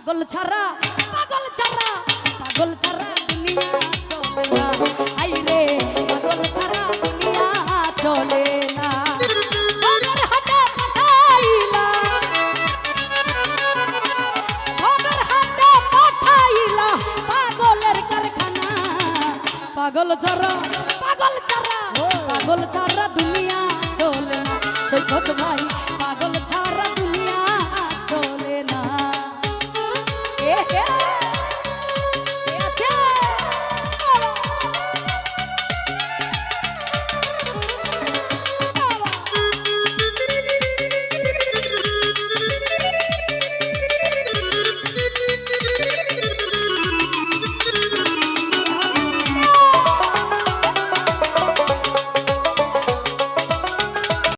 পাগল ছাড়া দুনিয়া চলে না আই রে পাগল ছাড়া দুনিয়া চলে না খবর হাতে পাঠাইলা পাগলের কারখানা পাগল ছাড়া দুনিয়া